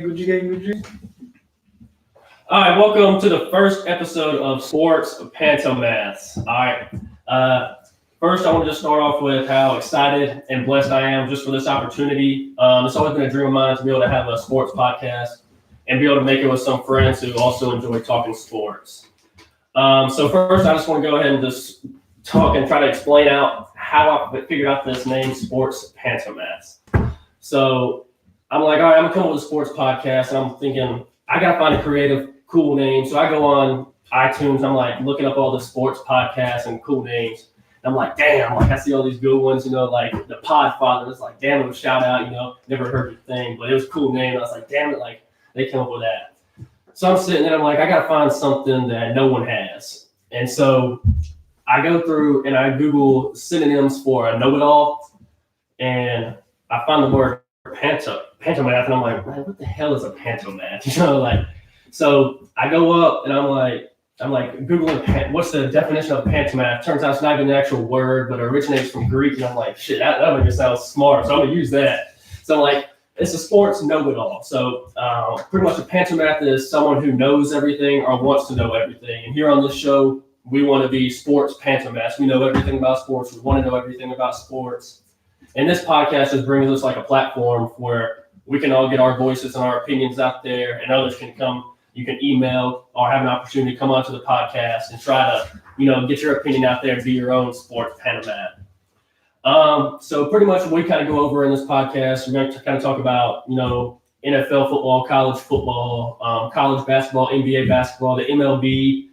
Gucci. All right, welcome to the first episode of Sports Pantomaths. All right, first I want to just start off with how excited and blessed I am just for this opportunity. It's always been a dream of mine to be able to have a sports podcast and be able to make it with some friends who also enjoy talking sports. So first, I just want to go ahead and just talk and try to explain out how I figured out this name, Sports Pantomaths. So I'm like, all right, I'm gonna come up with a sports podcast, and I'm thinking I gotta find a creative, cool name. So I go on iTunes, I'm like looking up all the sports podcasts and cool names. And I'm like, damn, like I see all these good ones, like the Podfather. It's like, damn, it was shout out, never heard the thing, but it was a cool name. I was like, damn it, like they came up with that. So I'm sitting there, I'm like, I gotta find something that no one has. And so I go through and I Google synonyms for a know-it-all, and I find the word Pantomath, and I'm like, man, what the hell is a Pantomath? So I go up and I'm like Googling what's the definition of Pantomath. Turns out it's not even an actual word, but it originates from Greek. And I'm like, shit, that one just sounds smart. So I'm gonna use that. So I'm like, it's a sports know-it-all. So pretty much a Pantomath is someone who knows everything or wants to know everything. And here on this show, we want to be sports Pantomaths. We know everything about sports. We want to know everything about sports. And this podcast just brings us like a platform where we can all get our voices and our opinions out there, and others can come. You can email or have an opportunity to come onto the podcast and try to, get your opinion out there and be your own sports Pantomath. So pretty much what we kind of go over in this podcast, we're going to kind of talk about, NFL football, college football, college basketball, NBA basketball, the MLB.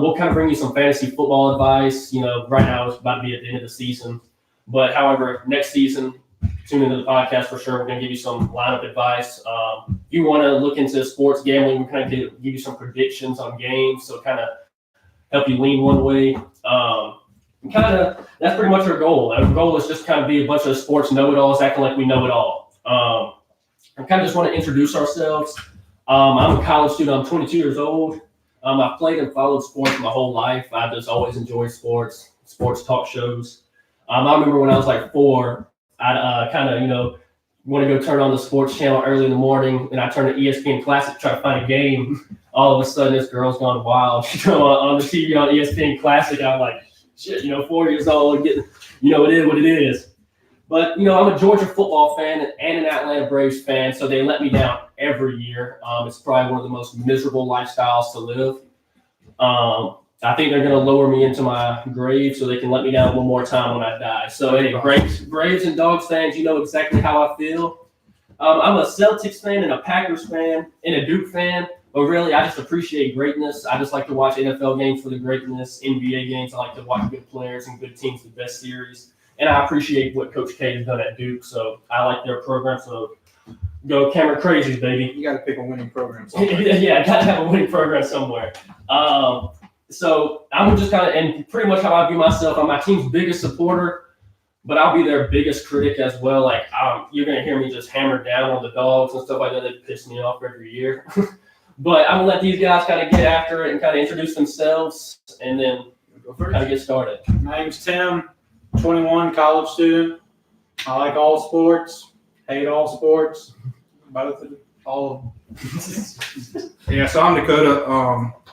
We'll kind of bring you some fantasy football advice. Right now it's about to be at the end of the season. But however, next season, tune into the podcast for sure. We're going to give you some lineup advice. If you want to look into sports gambling, we're kind of give you some predictions on games, so kind of help you lean one way. That's pretty much our goal. Our goal is just kind of be a bunch of sports know-it-alls acting like we know it all. I kind of just want to introduce ourselves. I'm a college student. I'm 22 years old. I've played and followed sports my whole life. I just always enjoyed sports talk shows. I remember when I was like 4, I'd want to go turn on the sports channel early in the morning, and I turned to ESPN Classic to try to find a game. All of a sudden, this girl's gone wild. On the TV on ESPN Classic, I'm like, shit, 4 years old, it is what it is. But, I'm a Georgia football fan and an Atlanta Braves fan, so they let me down every year. It's probably one of the most miserable lifestyles to live. I think they're going to lower me into my grave so they can let me down one more time when I die. So, hey, Braves and Dogs fans, you know exactly how I feel. I'm a Celtics fan and a Packers fan and a Duke fan, but really, I just appreciate greatness. I just like to watch NFL games for the greatness, NBA games. I like to watch good players and good teams, the best series. And I appreciate what Coach K has done at Duke, so I like their program. So, go Cameron Crazies, baby. You got to pick a winning program somewhere. Yeah, I got to have a winning program somewhere. So I'm just and pretty much how I view myself, I'm my team's biggest supporter, but I'll be their biggest critic as well. Like you're going to hear me just hammer down on the Dogs and stuff like that. They piss me off every year. But I'm going to let these guys kind of get after it and kind of introduce themselves and then kind of get started. My name's Tim, 21, college student. I like all sports, hate all sports, all of them. Yeah, so I'm Dakota.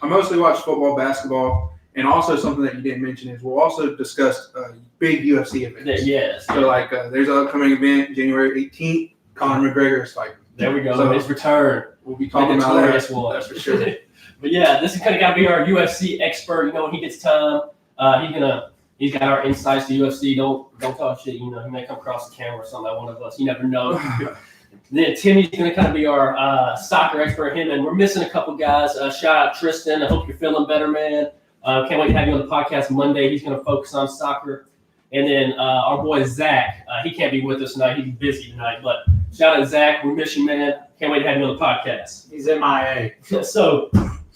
I mostly watch football, basketball, and also something that you didn't mention is we'll also discuss big UFC events. Yes. So there's an upcoming event January 18th. Conor McGregor is fighting. There we go. So his return. We'll be talking about that. That's for sure. But yeah, this is kind of got to be our UFC expert. When he gets time, he's got our insights to UFC. Don't talk shit. He may come across the camera or something. Like one of us. You never know. Then Timmy's going to kind of be our soccer expert. And we're missing a couple guys. Shout out Tristan. I hope you're feeling better, man. Can't wait to have you on the podcast Monday. He's going to focus on soccer. And then our boy Zach, he can't be with us tonight. He's busy tonight. But shout out Zach. We miss you, man. Can't wait to have you on the podcast. He's MIA. So,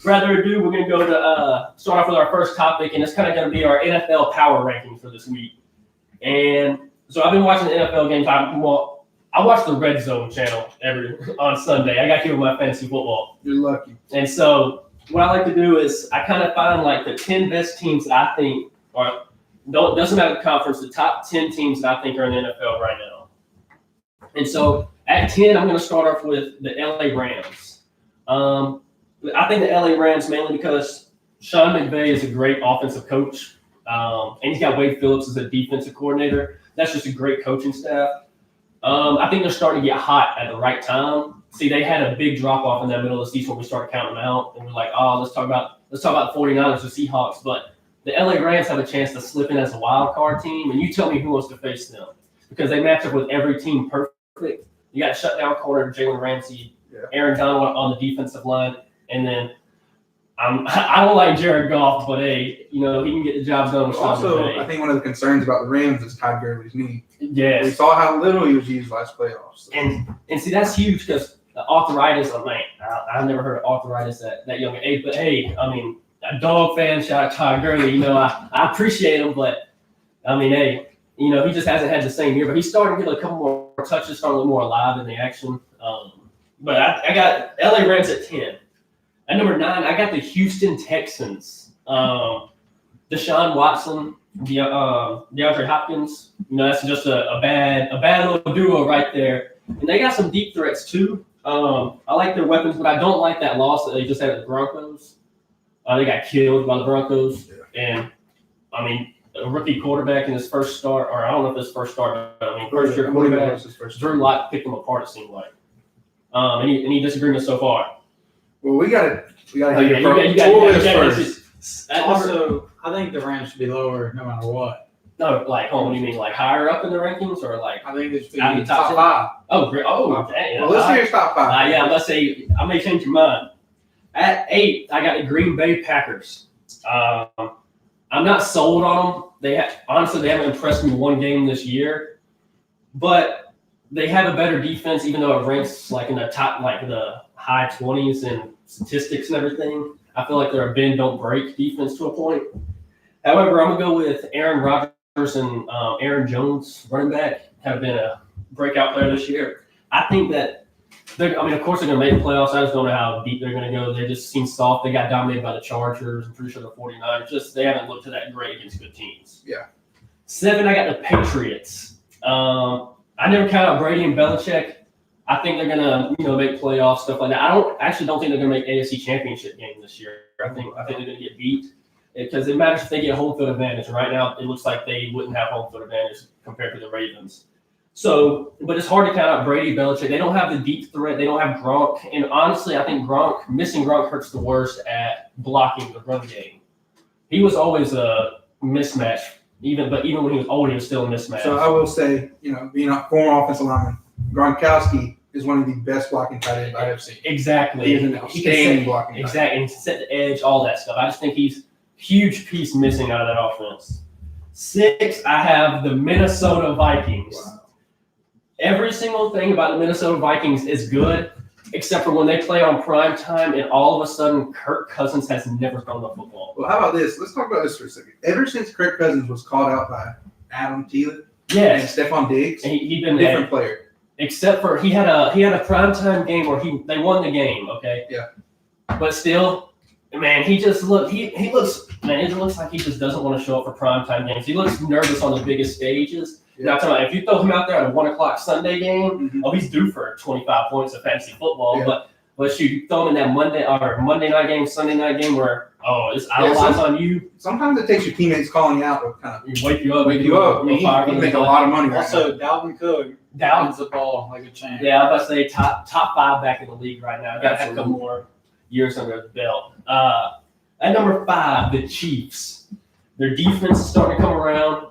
rather ado, we're going to go to start off with our first topic. And it's kind of going to be our NFL power rankings for this week. And so I've been watching the NFL games. I watch the Red Zone channel on Sunday. I got to with my fantasy football. You're lucky. And so what I like to do is I kind of find like the 10 best teams that I think doesn't matter the conference, the top 10 teams that I think are in the NFL right now. And so At 10, I'm going to start off with the LA Rams. I think the LA Rams mainly because Sean McVay is a great offensive coach, and he's got Wade Phillips as a defensive coordinator. That's just a great coaching staff. I think they're starting to get hot at the right time. See, they had a big drop off in that middle of the season when we started counting them out, and we're like, oh, let's talk about the 49ers or Seahawks. But the LA Rams have a chance to slip in as a wild card team, and you tell me who wants to face them because they match up with every team perfect. You got shutdown corner Jalen Ramsey, Aaron Donald on the defensive line, and then I don't like Jared Goff, but hey, he can get the job done with Sean Also, McVay. I think one of the concerns about the Rams is Todd Gurley's knee. Yes. We saw how little he was used last playoffs. And see, that's huge because the arthritis, I've never heard of arthritis at that young age. But hey, a dog fan, shout out Todd Gurley. I appreciate him, but hey, he just hasn't had the same year. But he's starting to get a couple more touches, starting to look more alive in the action. But I got LA Rams at 10. At number 9, I got the Houston Texans. Deshaun Watson, DeAndre Hopkins. That's just a bad little duo right there. And they got some deep threats too. I like their weapons, but I don't like that loss that they just had at the Broncos. They got killed by the Broncos, and a rookie quarterback in his first start, or I don't know if his first start, but first year quarterback. Drew Lock picked him apart. It seemed like. Any disagreements so far? Well, we gotta Okay, first. Also, I think the Rams should be lower no matter what. No, what do you mean, like higher up in the rankings, or like? I think they should be Out of the top top 5. Oh, great! Oh, dang! Well, let's hear your top 5. Yeah, let's say I may change your mind. At 8, I got the Green Bay Packers. I'm not sold on them. Honestly, they haven't impressed me one game this year, but they have a better defense, even though it ranks like in the top, like the high 20s in statistics and everything. I feel like they're a bend don't break defense to a point. However, I'm gonna go with Aaron Rodgers and Aaron Jones, running back, have been a breakout player this year. I think that of course they're gonna make the playoffs. I just don't know how deep they're gonna go. They just seem soft. They got dominated by the Chargers. I'm pretty sure the 49ers. They haven't looked that great against good teams. Yeah. 7, I got the Patriots. I never count out Brady and Belichick. I think they're gonna, make playoffs, stuff like that. I don't think they're gonna make AFC Championship game this year. I think they're gonna get beat because it matters if they get home field advantage. And right now, it looks like they wouldn't have home field advantage compared to the Ravens. So, but it's hard to count out Brady, Belichick. They don't have the deep threat. They don't have Gronk. And honestly, I think missing Gronk hurts the worst at blocking the run game. He was always a mismatch. Even when he was old, he was still a mismatch. So I will say, being a former offensive lineman, Gronkowski is one of the best blocking tight ends I have seen. Exactly. He is an outstanding blocking tight end. Exactly. And he can set the edge, all that stuff. I just think he's a huge piece missing out of that offense. 6, I have the Minnesota Vikings. Wow. Every single thing about the Minnesota Vikings is good, except for when they play on prime time, and all of a sudden Kirk Cousins has never thrown the football. Well, how about this? Let's talk about this for a second. Ever since Kirk Cousins was called out by Adam Thielen and Stephon Diggs, he's been a different player. Except for he had a primetime game where they won the game, okay? Yeah. But still, man, he looks like he just doesn't want to show up for primetime games. He looks nervous on the biggest stages. Yeah. Now, I'm talking about, if you throw him out there on a 1:00 Sunday game, he's due for 25 points of fantasy football. Yeah. But shoot, you throw him in that Monday night game, Sunday night game where it's all eyes on you. Sometimes it takes your teammates calling you out to kind of wake you up. You make a lot of money. Also, Dalvin Cook runs the ball like a champ. Yeah, I'm about to say top 5 back in the league right now. Got to have a couple more years under the belt. At number 5, the Chiefs. Their defense is starting to come around.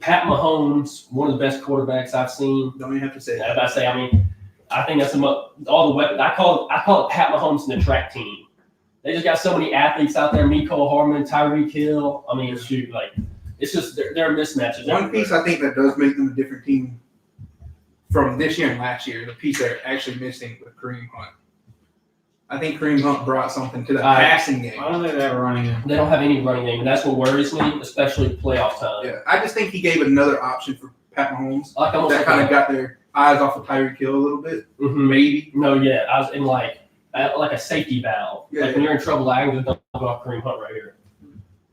Pat Mahomes, one of the best quarterbacks I've seen. Don't even have to say that. I think that's all the weapons. I call it Pat Mahomes and the track team. They just got so many athletes out there: Mecole Hardman, Tyreek Hill. It's just they're mismatches. One piece I think that does make them a different team from this year and last year, the piece they're actually missing with Kareem Hunt. I think Kareem Hunt brought something to the passing game. I don't think they have a running game. They don't have any running game, and that's what worries me, especially playoff time. Yeah, I just think he gave another option for Pat Mahomes that kind of got their eyes off of Tyreek Hill a little bit, maybe. No, yeah, I was in like a safety valve. When you're in trouble, I can just dump off Kareem Hunt right here.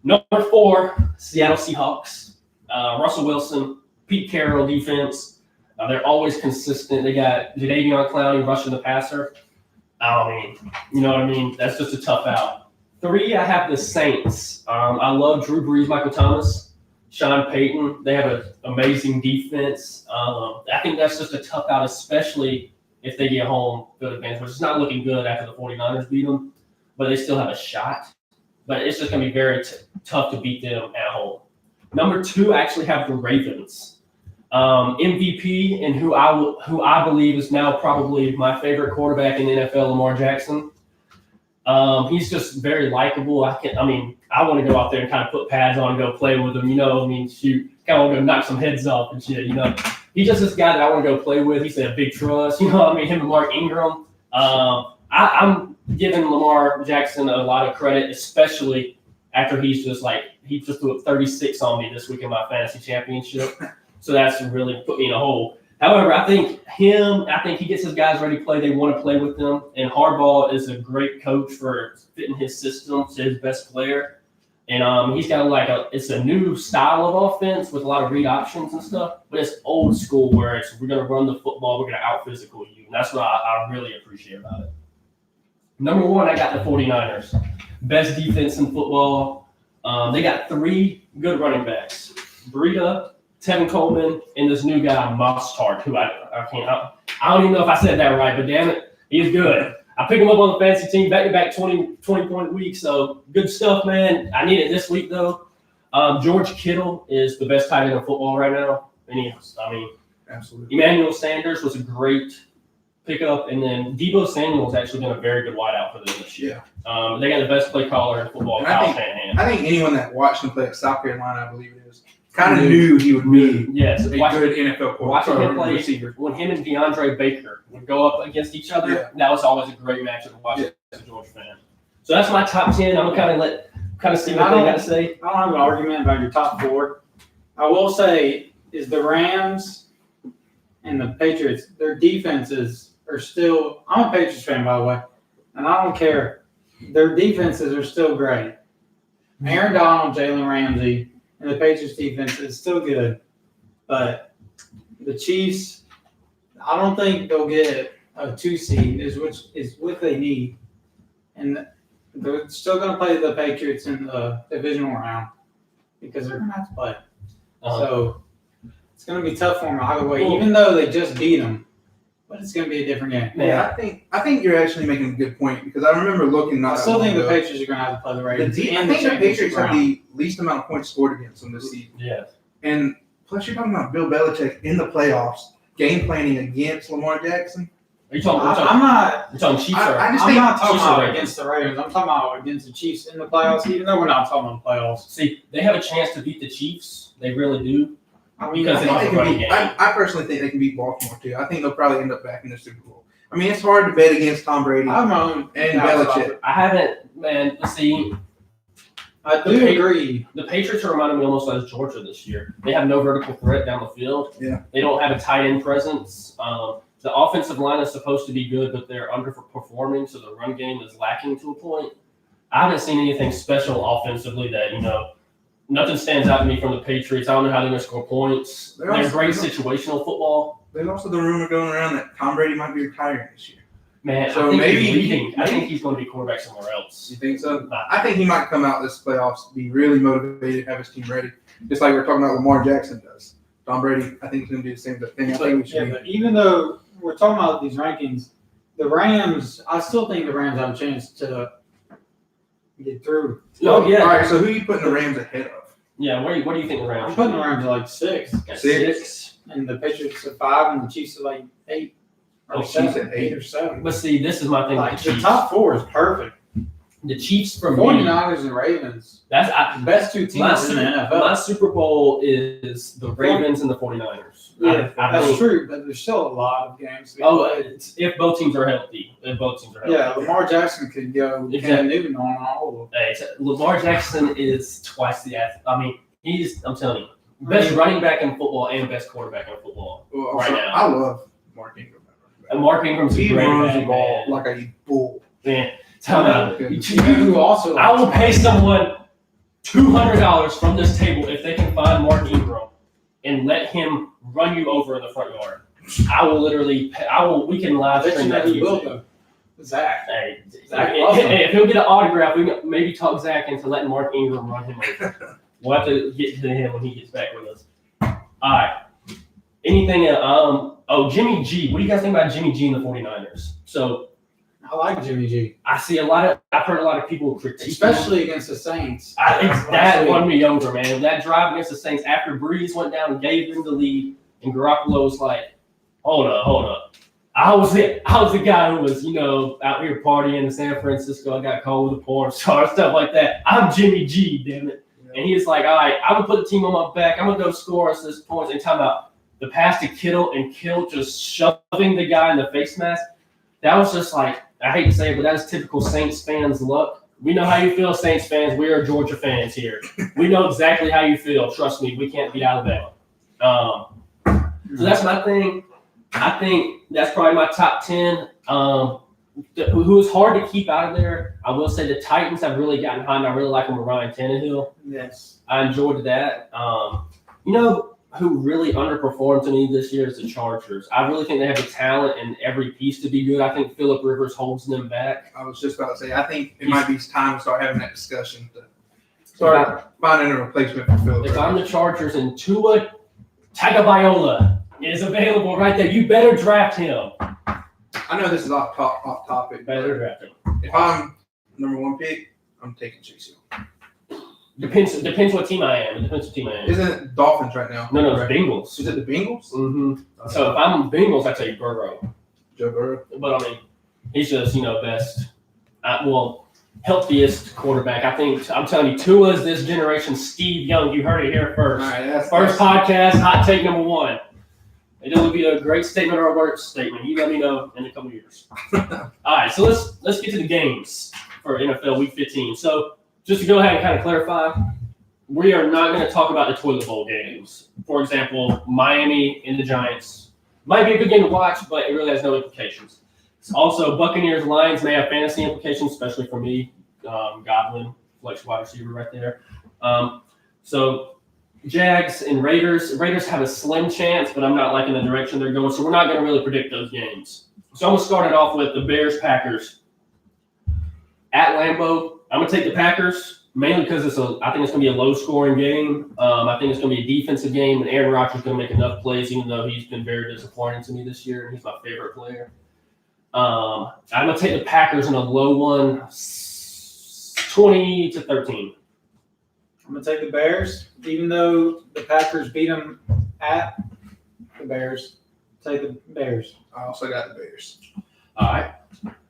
Number 4, Seattle Seahawks. Russell Wilson, Pete Carroll defense. They're always consistent. They got Jadeveon Clowney rushing the passer. I mean, you know what I mean? That's just a tough out. 3, I have the Saints. I love Drew Brees, Michael Thomas, Sean Payton. They have an amazing defense. I think that's just a tough out, especially if they get home field advantage, which is not looking good after the 49ers beat them, but they still have a shot. But it's just going to be very tough to beat them at home. Number 2, I actually have the Ravens. MVP and who I believe is now probably my favorite quarterback in the NFL, Lamar Jackson. He's just very likable. I want to go out there and kind of put pads on and go play with him. Shoot, kind of want to go knock some heads off and shit. He's just this guy that I want to go play with. He's a big trust. Him and Mark Ingram. I'm giving Lamar Jackson a lot of credit, especially after he just threw up 36 on me this week in my fantasy championship. So that's really put me in a hole. However, I think he gets his guys ready to play. They want to play with them. And Harbaugh is a great coach for fitting his system to his best player. And he's got it's a new style of offense with a lot of read options and stuff, but it's old school where we're going to run the football, we're going to out-physical you. And that's what I really appreciate about it. Number 1, I got the 49ers. Best defense in football. They got 3 good running backs. Breida, Tevin Coleman, and this new guy, Mostard, who I don't even know if I said that right, but damn it, he's good. I picked him up on the fantasy team, back-to-back 20-point week, so good stuff, man. I need it this week, though. George Kittle is the best tight end in football right now. Absolutely. Emmanuel Sanders was a great pickup, and then Deebo Samuel's actually been a very good wideout for them this year. Yeah. They got the best play caller in football, Kyle Shanahan. I think anyone that watched him play at South Carolina, I believe it is, kind of knew he would be a good NFL quarterback. Watching him play receiver. When him and DeAndre Baker would go up against each other, that was always a great matchup to watch as a Georgia fan. So that's my top 10. I'm going to see what they got to say. I don't have an argument about your top 4. I will say is the Rams and the Patriots, their defenses are still – I'm a Patriots fan, by the way, and I don't care. Their defenses are still great. Aaron Donald, Jalen Ramsey, and the Patriots defense is still good. But the Chiefs, I don't think they'll get a 2 seed, which is what they need. And they're still going to play the Patriots in the divisional round because they're going to have to play. So it's going to be tough for them either way, even though they just beat them. But it's going to be a different game. Yeah, I think you're actually making a good point because I remember looking. I still think the Patriots are going to have to play the Ravens. I think the Patriots have the least amount of points scored against them this season. Yeah. And plus, you're talking about Bill Belichick in the playoffs, game planning against Lamar Jackson. Are you talking? I'm not. You're talking Chiefs. I'm not talking about against the Ravens. I'm talking about against the Chiefs in the playoffs. Even though we're not talking about the playoffs. See, they have a chance to beat the Chiefs. They really do. I personally think they can beat Baltimore too. I think they'll probably end up back in the Super Bowl. I mean, it's hard to bet against Tom Brady and Belichick. I haven't, man. See, I do agree. The Patriots are reminding me almost like Georgia this year. They have no vertical threat down the field. Yeah. They don't have a tight end presence. The offensive line is supposed to be good, but they're underperforming, so the run game is lacking to a point. I haven't seen anything special offensively that, nothing stands out to me from the Patriots. I don't know how they're going to score points. They're great situational football. There's also the rumor going around that Tom Brady might be retiring this year. Man, so I think he's going to be quarterback somewhere else. You think so? I think he might come out this playoffs, be really motivated, have his team ready, just like we're talking about Lamar Jackson does. Tom Brady, I think he's going to do the same thing. But even though we're talking about these rankings, the Rams, I still think the Rams have a chance to get through. Oh, yeah. All right, so who are you putting the Rams ahead of? Yeah, what do you think the Rams? I'm putting the Rams at like 6. 6. And the Patriots at 5, and the Chiefs at like 8. Or 7, 8 or 7. But see, this is my thing with the Chiefs. The top 4 is perfect. The Chiefs for 49ers and Ravens. That's the best 2 teams in the NFL. My Super Bowl is the Ravens and the 49ers. Yeah, that's true, but there's still a lot of games. If both teams are healthy. Yeah, Lamar Jackson could go Cam Newton on all of them. Hey, Lamar Jackson is twice the athlete. I mean, I'm telling you, best running back in football and best quarterback in football right now. I love Mark Ingram. And Mark Ingram's a great runs the ball like a bull. Man, I will pay someone $200 from this table if they can find Mark Ingram and let him run you over in the front yard. We can live Bet stream you that know to who will YouTube. though. Zach. Hey, Zach if he'll get an autograph, we can maybe talk Zach into letting Mark Ingram run him over. We'll have to get to him when he gets back with us. All right. Anything? Jimmy G. What do you guys think about Jimmy G and the 49ers? So I like Jimmy G, I've heard a lot of people critique, especially against the Saints. that won me over, man. That drive against the Saints after Breeze went down and gave them the lead, and Garoppolo was like, "Hold up." I was the guy who was, out here partying in San Francisco. I got called with a porn star, stuff like that. I'm Jimmy G, damn it. And he's like, all right, I'm going to put the team on my back. I'm going to go score us this points. And talking about the pass to Kittle and Kittle just shoving the guy in the face mask. That was just like, I hate to say it, but that is typical Saints fans luck. We know how you feel, Saints fans. We are Georgia fans here. We know exactly how you feel. Trust me, we can't beat Alabama. So that's my thing. I think that's probably my top 10. Who is hard to keep out of there, I will say the Titans have really gotten hot, and I really like them with Ryan Tannehill. Yes. I enjoyed that. Who really underperformed to me this year is the Chargers. I really think they have the talent and every piece to be good. I think Phillip Rivers holds them back. I was just about to say, I think it might be time to start having that discussion. To start finding a replacement for Phillip If Rivers. I'm the Chargers and Tua Tagovailoa is available right there, you better draft him. I know this is off topic. Better draft him. If I'm number 1 pick, I'm taking Chase Young. Depends what team I am. It depends what team I am. Isn't it Dolphins right now? No, it's Bengals. Is it the Bengals? Mm-hmm. So if I'm Bengals, I take Burrow. Joe Burrow. But I mean, he's just best, healthiest quarterback. I'm telling you, Tua is this generation's Steve Young. You heard it here first. All right, First podcast, hot take number 1. It will be a great statement or a worse statement. You let me know in a couple years. All right, so let's get to the games for NFL Week 15. So just to go ahead and kind of clarify, we are not going to talk about the toilet bowl games. For example, Miami and the Giants might be a good game to watch, but it really has no implications. Also, Buccaneers Lions may have fantasy implications, especially for me, Godwin, flex wide receiver right there. So Jags and Raiders have a slim chance, but I'm not liking the direction they're going, so we're not going to really predict those games. So I'm going to start it off with the Bears-Packers. At Lambeau, I'm going to take the Packers, mainly because I think it's going to be a low-scoring game. I think it's going to be a defensive game, and Aaron Rodgers is going to make enough plays, even though he's been very disappointing to me this year, and he's my favorite player. I'm going to take the Packers in a low one, 20-13. I'm going to take the Bears, even though the Packers beat them at the Bears. Take the Bears. I also got the Bears. All right.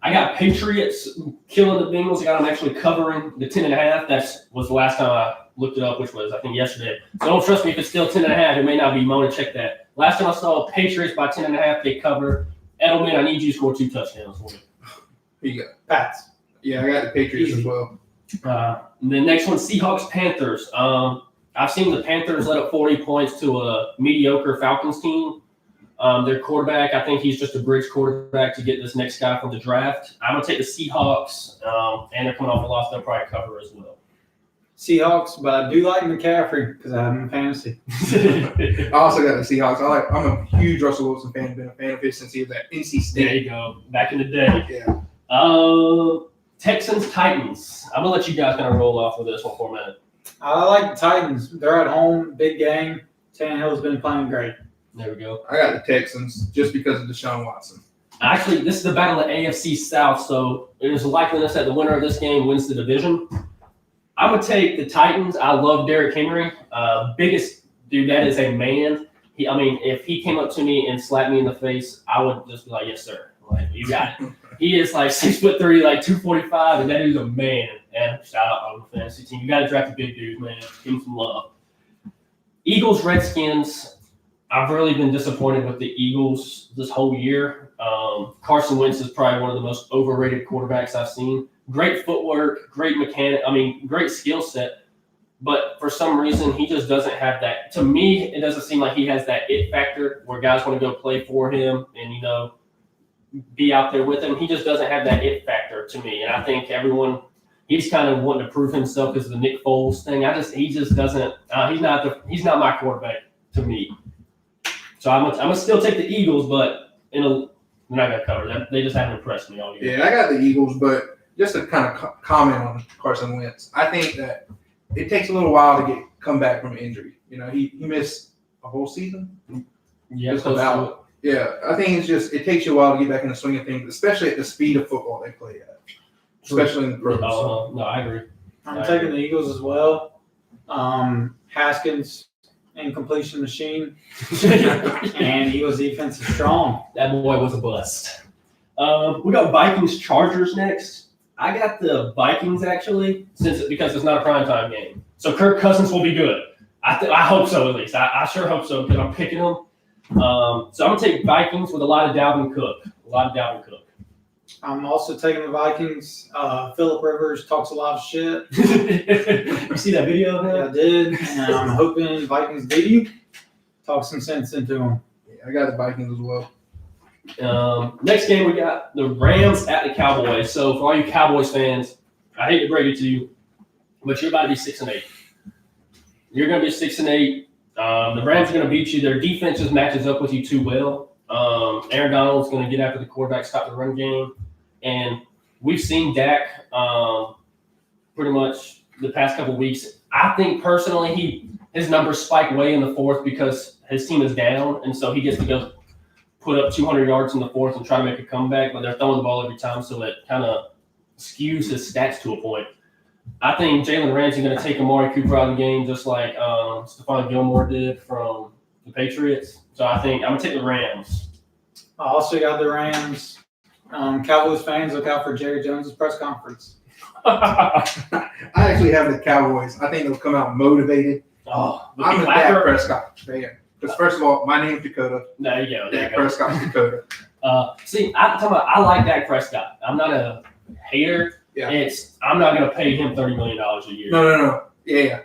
I got Patriots killing the Bengals. I got them actually covering the 10.5. That was the last time I looked it up, which was, I think, yesterday. So don't trust me if it's still 10.5. It may not be. I'm going to check that. Last time I saw Patriots by 10.5, they cover. Edelman, I need you to score 2 touchdowns for me. Who you got? Pats. Yeah, I got the Patriots Easy. as well. The next one, Seahawks-Panthers. I've seen the Panthers let up 40 points to a mediocre Falcons team. Their quarterback, I think he's just a bridge quarterback to get this next guy from the draft. I'm going to take the Seahawks, and they're coming off a loss. They'll probably cover as well. Seahawks, but I do like McCaffrey because I have him in fantasy. I also got the Seahawks. I'm a huge Russell Wilson fan. Been a fan of his since he was at NC State. There you go. Back in the day. Yeah. Texans-Titans. I'm going to let you guys kind of roll off with this one for a minute. I like the Titans. They're at home, big game. Tannehill's been playing great. There we go. I got the Texans just because of Deshaun Watson. Actually, this is the battle of AFC South, so there's a likeliness that the winner of this game wins the division. I'm going to take the Titans. I love Derrick Henry. Biggest dude, that is a man. If he came up to me and slapped me in the face, I would just be like, yes, sir. Like, you got it. He is like 6'3", like 245, and that dude's a man. And shout out on the fantasy team. You got to draft a big dude, man. Give him some love. Eagles, Redskins. I've really been disappointed with the Eagles this whole year. Carson Wentz is probably one of the most overrated quarterbacks I've seen. Great footwork, great mechanic. Great skill set. But for some reason, he just doesn't have that. To me, it doesn't seem like he has that it factor where guys want to go play for him and, be out there with him. He just doesn't have that it factor to me. And I think he's kind of wanting to prove himself because of the Nick Foles thing. He just doesn't. He's not my quarterback to me. So I'm gonna still take the Eagles, but they're not gonna cover that. They just haven't impressed me all year. Yeah, I got the Eagles, but just to kind of comment on Carson Wentz, I think that it takes a little while to come back from injury. You know, he missed a whole season. Yeah, just about. Yeah, I think it takes you a while to get back in the swing of things, especially at the speed of football they play at, especially in the pros. No, I agree. I'm taking the Eagles as well. Haskins incompletion machine, and Eagles defense is strong. That boy was a bust. We got Vikings Chargers next. I got the Vikings actually, because it's not a primetime game. So Kirk Cousins will be good. I hope so at least. I sure hope so because I'm picking them. So I'm gonna take Vikings with a lot of Dalvin Cook. I'm also taking the Vikings. Phillip Rivers talks a lot of shit. You see that video of I that? did, and I'm hoping Vikings beat you. Talk some sense into them. Yeah, I got the Vikings as well. Next game we got the Rams at the Cowboys. So for all you Cowboys fans, I hate to break it to you, but you're about to be 6-8. You're going to be 6-8. The Rams are going to beat you. Their defense just matches up with you too well. Aaron Donald's going to get after the quarterback, stop the run game. And we've seen Dak pretty much the past couple of weeks. I think personally his numbers spike way in the fourth because his team is down, and so he gets to go put up 200 yards in the fourth and try to make a comeback, but they're throwing the ball every time, so it kind of skews his stats to a point. I think Jalen Ramsey going to take Amari Cooper out of the game just like Stephon Gilmore did from the Patriots. So I think I'm going to take the Rams. I also got the Rams. Cowboys fans, look out for Jerry Jones' press conference. I actually have the Cowboys. I think they'll come out motivated. I'm a Dak Prescott fan. Because first of all, my name's Dakota. There you go. Dak Prescott's Dakota. I like Dak Prescott. I'm not a hater. Yeah. I'm not going to pay him $30 million a year. No. Yeah.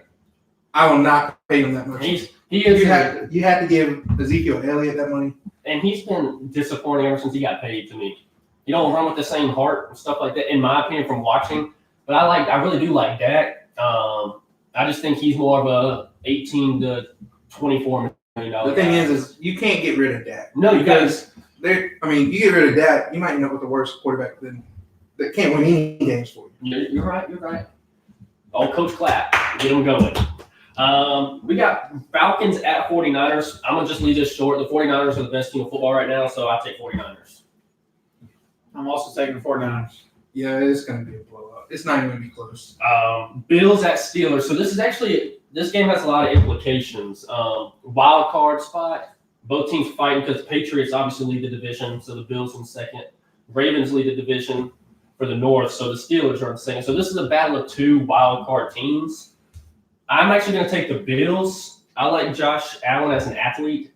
I will not pay him that much. You had to give Ezekiel Elliott that money. And he's been disappointing ever since he got paid to me. You don't run with the same heart and stuff like that, in my opinion, from watching. But I really do like Dak. I just think he's more of a $18 to $24 million. The thing is you can't get rid of Dak. No, because you get rid of Dak, you might end up with the worst quarterback that can't win any games for you. You're right. Oh, Coach Clapp, get him going. We got Falcons at 49ers. I'm going to just leave this short. The 49ers are the best team of football right now, so I take 49ers. I'm also taking the 49ers. Yeah, it's going to be a blowout. It's not even going to be close. Bills at Steelers. So this game has a lot of implications. Wild card spot. Both teams fighting because the Patriots obviously lead the division, so the Bills in second. Ravens lead the division for the North, so the Steelers are in second. So this is a battle of two wild card teams. I'm actually going to take the Bills. I like Josh Allen as an athlete.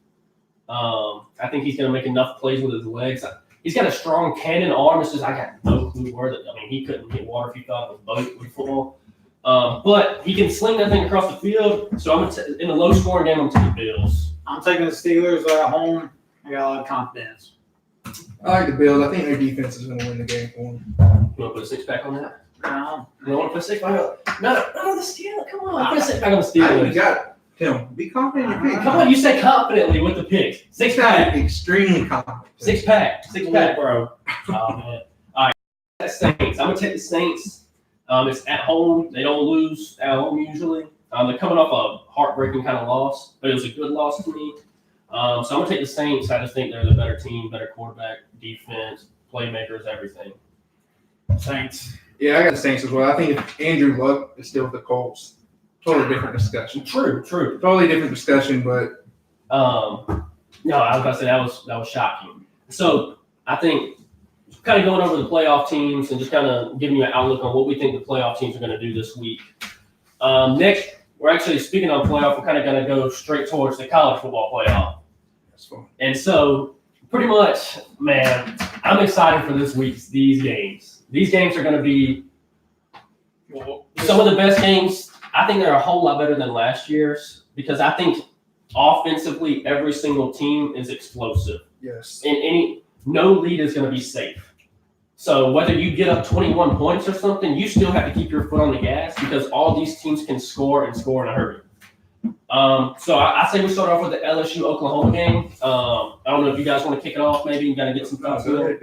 I think he's going to make enough plays with his legs. He's got a strong cannon arm. It's just I got no clue where he couldn't hit water if he thought it was boat with football. But he can sling that thing across the field. So in a low-scoring game, I'm taking the Bills. I'm taking the Steelers. They're at home. I got a lot of confidence. I like the Bills. I think their defense is going to win the game for them. You want to put a six-pack on that? No. You don't want to put a six-pack on that? No, the Steelers. Come on. Put a six-pack on the Steelers. You got it. Tim, be confident in your pick. Come on, you say confidently with the picks. Six-pack. Extremely confident. Six-pack, bro. Oh, man. All right. That's Saints. I'm going to take the Saints. It's at home. They don't lose at home usually. They're coming off a heartbreaking kind of loss, but it was a good loss to me. So I'm going to take the Saints. I just think they're the better team, better quarterback, defense, playmakers, everything. Saints. Yeah, I got the Saints as well. I think if Andrew Luck is still with the Colts, totally different discussion. True. Totally different discussion, but no, I was about to say that was shocking. So I think kind of going over the playoff teams and just kind of giving you an outlook on what we think the playoff teams are going to do this week. Next, we're actually speaking on playoff. We're kind of going to go straight towards the college football playoff. that's fun. And so, pretty much, man, I'm excited for these games. These games are going to be some of the best games. I think they're a whole lot better than last year's because I think offensively every single team is explosive. Yes. And no lead is going to be safe. So whether you get up 21 points or something, you still have to keep your foot on the gas because all these teams can score and score in a hurry. So I say we start off with the LSU Oklahoma game. I don't know if you guys want to kick it off. Maybe you got to get some thoughts. Go ahead.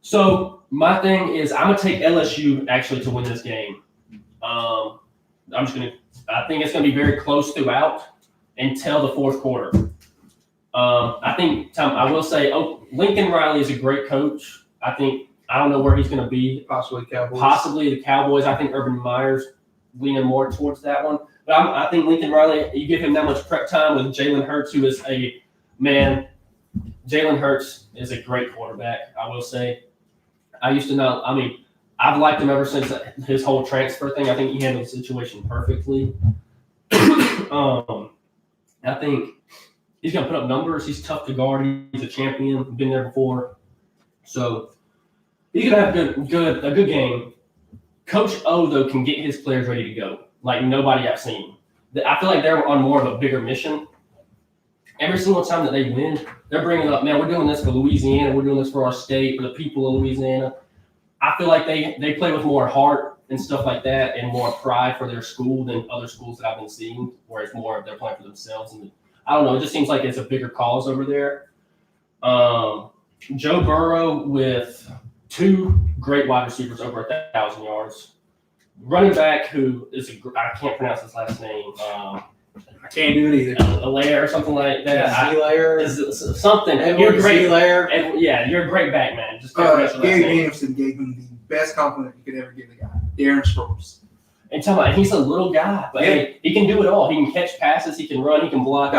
So my thing is I'm gonna take LSU actually to win this game. I think it's gonna be very close throughout until the fourth quarter. I think I will say Lincoln Riley is a great coach. I don't know where he's gonna be. Possibly Cowboys. Possibly the Cowboys. I think Urban Meyer's leaning more towards that one. But I think Lincoln Riley, you give him that much prep time with Jalen Hurts, who is Jalen Hurts is a great quarterback, I will say. I've liked him ever since his whole transfer thing. I think he handled the situation perfectly. I think he's going to put up numbers. He's tough to guard. He's a champion. Been there before. So he's going to have a good game. Coach O, though, can get his players ready to go like nobody I've seen. I feel like they're on more of a bigger mission. Every single time that they win, they're bringing up, man, we're doing this for Louisiana. We're doing this for our state, for the people of Louisiana. I feel like they play with more heart and stuff like that and more pride for their school than other schools that I've been seeing, where it's more of they're playing for themselves. And I don't know, it just seems like it's a bigger cause over there. Joe Burrow with two great wide receivers over 1,000 yards. Running back who is I can't pronounce his last name. I can't do it either. Alaire or something like that. Z-Layer. Something. You're great. Yeah, you're a great back, man. Just Gary Danielson gave him the best compliment you could ever give the guy. Darren Sproles. And tell me, he's a little guy, but he can do it all. He can catch passes, he can run, he can block.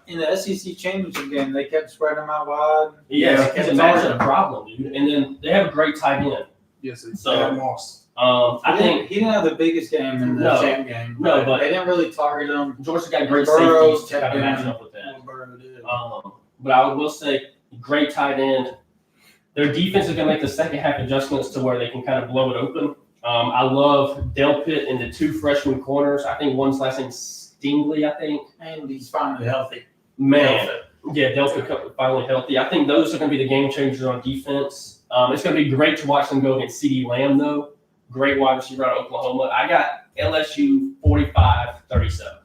In the SEC championship game, they kept spreading him out wide. Yes, imagine a problem, dude. And then they have a great tight end. Yes, it's Moss. I think he didn't have the biggest game in the champ game. No, but they didn't really target him. Georgia's got great safeties to kept match up with that. Burrow did. But I will say, great tight end. Their defense is going to make the second half adjustments to where they can kind of blow it open. I love Delpit and the two freshman corners. I think one's last name Stingley, I think. And he's finally healthy. Man. Yeah, Delpit finally healthy. I think those are going to be the game changers on defense. It's going to be great to watch them go against CeeDee Lamb, though. Great wide receiver out of Oklahoma. I got LSU 45-37.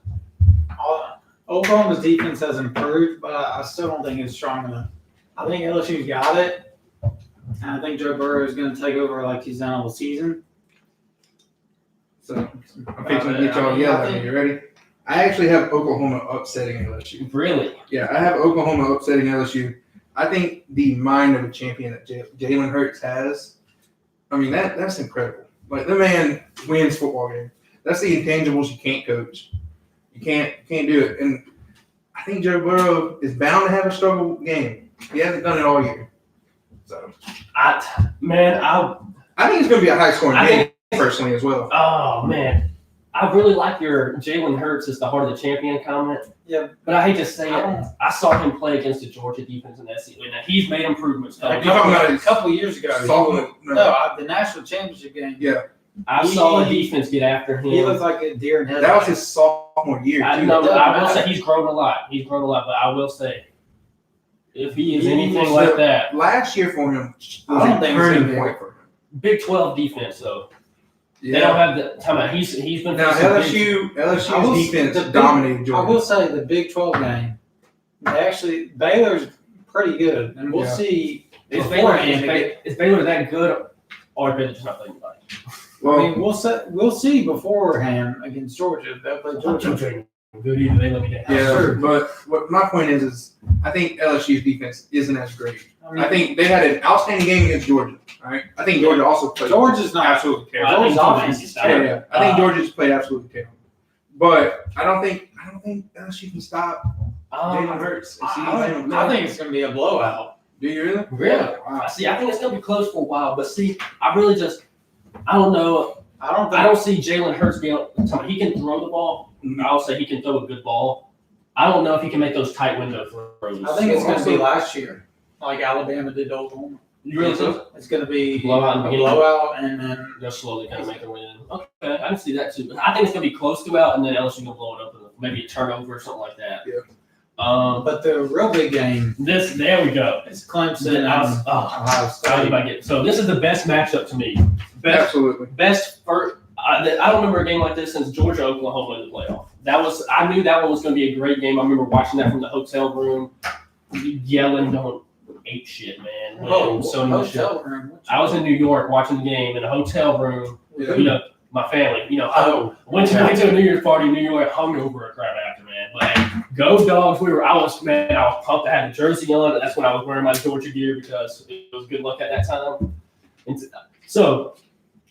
Oklahoma's defense has improved, but I still don't think it's strong enough. I think LSU's got it, and I think Joe Burrow is going to take over like he's done all the season. So I'm fixing to get y'all together. You ready? I actually have Oklahoma upsetting LSU. Really? Yeah, I have Oklahoma upsetting LSU. I think the mind of a champion that Jalen Hurts has, that's incredible. Like, the man wins football games. That's the intangibles you can't coach. You can't do it. And I think Joe Burrow is bound to have a struggle game. He hasn't done it all year. So I think it's going to be a high-scoring game, personally, as well. Oh, man. I really like your Jalen Hurts is the heart of the champion comment. Yeah. But I hate to say it. I saw him play against the Georgia defense in that season. Now, he's made improvements. A couple years ago. The national championship game. Yeah. I saw the defense get after him. He looked like a deer in headlights. That was his sophomore year. I will say he's grown a lot. But I will say, if he is anything like that. Last year for him, I don't think turning point for him. Big 12 defense, though. Yeah. They don't have the time. He's been now LSU's defense dominated Georgia. I will say the Big 12 game. Baylor's pretty good, and we'll see. Is Baylor that good, or is Baylor just not playing anybody? Well, we'll see beforehand against Georgia. They'll play Georgia. Good either. They let me down. Yeah, but what my point is I think LSU's defense isn't as great. I think they had an outstanding game against Georgia. All right, I think Georgia also played. Georgia's not absolutely terrible. Georgia's offense is terrible. Yeah, I think Georgia's played absolutely terrible. But I don't think LSU can stop Jalen Hurts. I think it's going to be a blowout. Do you really? Really? Wow. See, I think it's going to be close for a while. But see, I don't know. I don't see Jalen Hurts being. He can throw the ball. I'll say he can throw a good ball. I don't know if he can make those tight window throws. I think it's going to be last year, like Alabama did to Oklahoma. You really think? It's going to be blowout and then they'll slowly kind of make their way in. Okay, I can see that too. But I think it's going to be close throughout, and then LSU going to blow it up, and maybe a turnover or something like that. Yeah. But the real big game. There we go. It's Clemson. Ohio State. So this is the best matchup to me. Absolutely. Best first. I don't remember a game like this since Georgia Oklahoma in the playoff. I knew that one was going to be a great game. I remember watching that from the hotel room, yelling, "Don't ape shit, man!" Hotel room. I was in New York watching the game in a hotel room. Yeah. You know, my family. You know, I went to a New Year's party in New York, hungover a crap after, man. But hey, go Dogs! I was pumped. I had a jersey on. That's when I was wearing my Georgia gear because it was good luck at that time. And so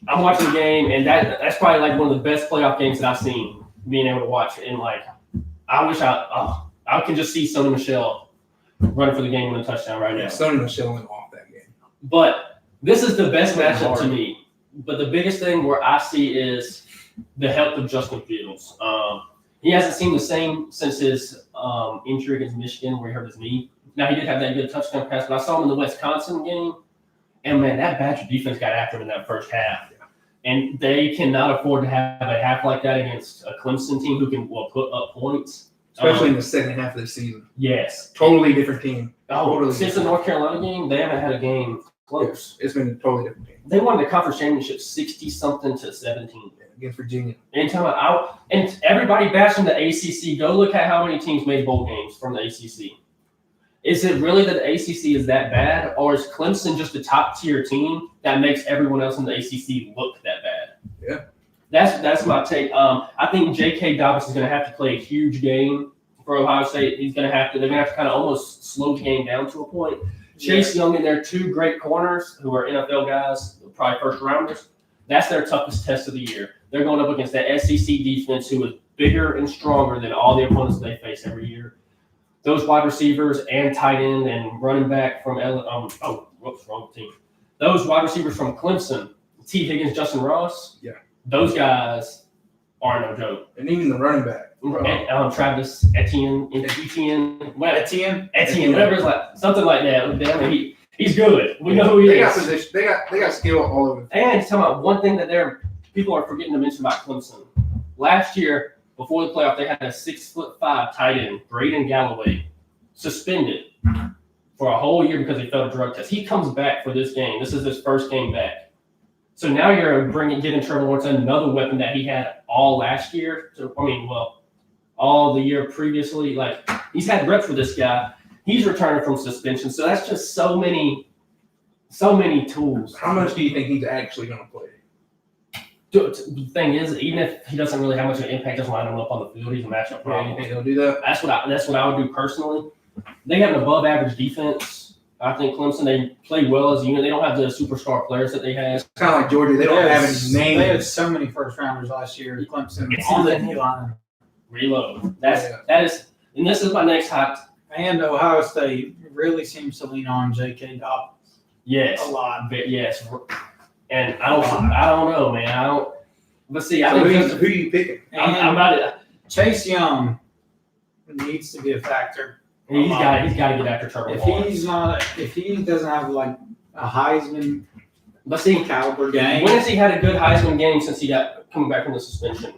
I'm watching the game, and that's probably like one of the best playoff games that I've seen. Being able to watch it, and like, I wish I can just see Sony Michel running for the game with a touchdown right now. Sony Michel went off that game. But this is the best matchup to me. But the biggest thing where I see is the health of Justin Fields. He hasn't seemed the same since his injury against Michigan where he hurt his knee. Now, he did have that good touchdown pass, but I saw him in the Wisconsin game, and, man, that Badger defense got after him in that first half. And they cannot afford to have a half like that against a Clemson team who can put up points. Especially in the second half of the season. Yes. Totally different team. Totally Since the North Carolina game, they haven't had a game close. It's been a totally different team. They won the conference championship 60-something to 17. Against Virginia. And everybody bashing the ACC. Go look at how many teams made bowl games from the ACC. Is it really that the ACC is that bad, or is Clemson just a top-tier team that makes everyone else in the ACC look that bad? Yeah. That's my take. I think J.K. Dobbins is going to have to play a huge game for Ohio State. They're going to have to kind of almost slow the game down to a point. Chase Young and their two great corners, who are NFL guys, probably first-rounders, that's their toughest test of the year. They're going up against that SEC defense, who is bigger and stronger than all the opponents they face every year. Those wide receivers and tight end and running back from wrong team. Those wide receivers from Clemson, T. Higgins, Justin Ross. Yeah. Those guys are no joke. And even the running back. Travis Etienne, whatever it's like, something like that. Damn, he's good. We know who he is. Position. They got skill all over. And tell me one thing that people are forgetting to mention about Clemson. Last year, before the playoff, they had a 6'5" tight end, Braden Galloway, suspended for a whole year because he failed a drug test. He comes back for this game. This is his first game back. So now you're getting Trevor Lawrence another weapon that he had all last year. All the year previously. Like, he's had reps with this guy. He's returning from suspension. So that's just so many tools. How much do you think he's actually going to play? The thing is, even if he doesn't really have much of an impact, just line him up on the field, he's a matchup problem. Yeah, you think he'll do that? That's what I would do personally. They have an above-average defense. I think Clemson, they play well as a unit. They don't have the superstar players that they have. It's kind of like Georgia. They don't have any names. They had so many first-rounders last year. Clemson on the D-line. Reload. That is, and this is my next hot. And Ohio State really seems to lean on J.K. Dobbins. Yes. A lot. But yes. And I don't know, man. But see, I think who are you picking? I'm about it. Chase Young needs to be a factor. He's got to get after Trevor Lawrence. If he doesn't have like a Heisman caliber game. When has he had a good Heisman game since he got coming back from the suspension?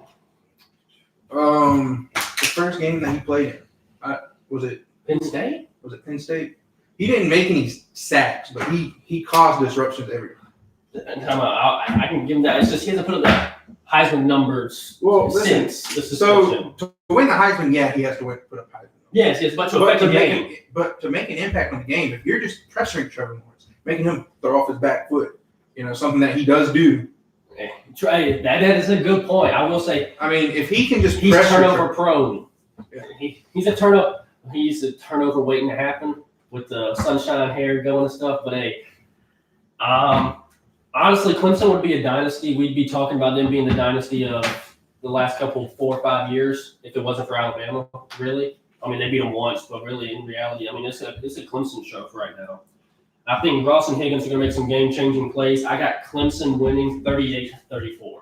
The first game that he played in, was it Penn State? Was it Penn State? He didn't make any sacks, but he caused disruptions everywhere. I can give him that. It's just he hasn't put up the Heisman numbers since the suspension. So to win the Heisman, he has to put up Heisman numbers. Yes, but to affect the game. But to make an impact on the game, if you're just pressuring Trevor Lawrence, making him throw off his back foot, something that he does do. That is a good point. I will say. I mean, if he can just he's pressure turnover prone. Yeah. He's a turnover. He's a turnover waiting to happen with the sunshine hair going and stuff. But hey, honestly, Clemson would be a dynasty. We'd be talking about them being the dynasty of the last 4 or 5 years if it wasn't for Alabama. Really, I mean, they beat them once, but really, in reality, I mean, it's a Clemson show for right now. I think Ross and Higgins are going to make some game-changing plays. I got Clemson winning 38-34.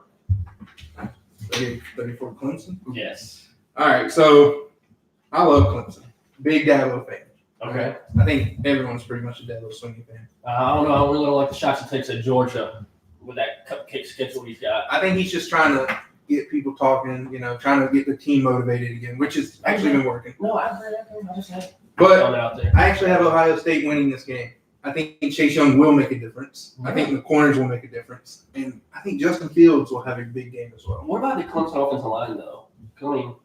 34 Clemson? Yes. All right, so I love Clemson. Big Dabo fan. Okay. I think everyone's pretty much a Dabo Swinney fan. I don't know. I really don't like the shots he takes at Georgia with that cupcake schedule he's got. I think he's just trying to get people talking, trying to get the team motivated again, which has actually been working. No, I agree. I just had But out there. I actually have Ohio State winning this game. I think Chase Young will make a difference. I think the corners will make a difference. And I think Justin Fields will have a big game as well. What about the Clemson offensive line, though? I mean,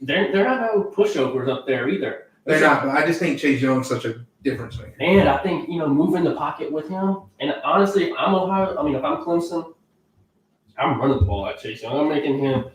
they're not no pushovers up there either. They're not, but I just think Chase Young's such a difference maker. And I think, moving the pocket with him. And honestly, if I'm Clemson, I'm running the ball at Chase Young.